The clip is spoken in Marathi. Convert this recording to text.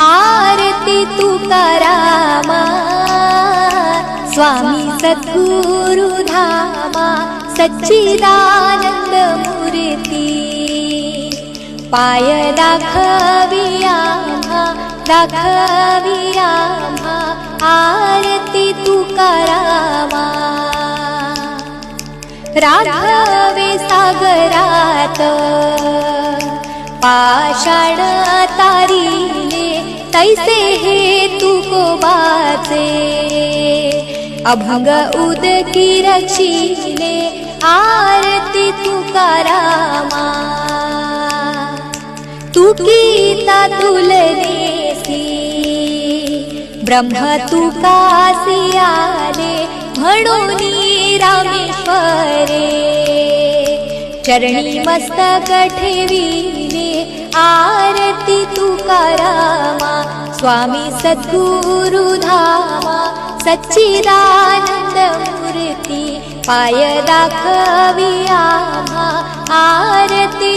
आरती तुकारामा स्वामी सद्गुरु धामा सच्चिदानंद मूर्ती पाय दाखविया आरती तुकारामा राघवे सागरात पाषाण तारिले तैसे हे तुकोबाचे अभंग उदकी रचिले आरती तुकारामा तुकीता तुलनेसी ब्रह्म तुकासी आले म्हणूनी रामेश्वरे चरणी मस्तक ठेविले आरती तुकारामा स्वामी सद्गुरु धामा सच्चिदानंद मूर्ती पाय दाखविया आरती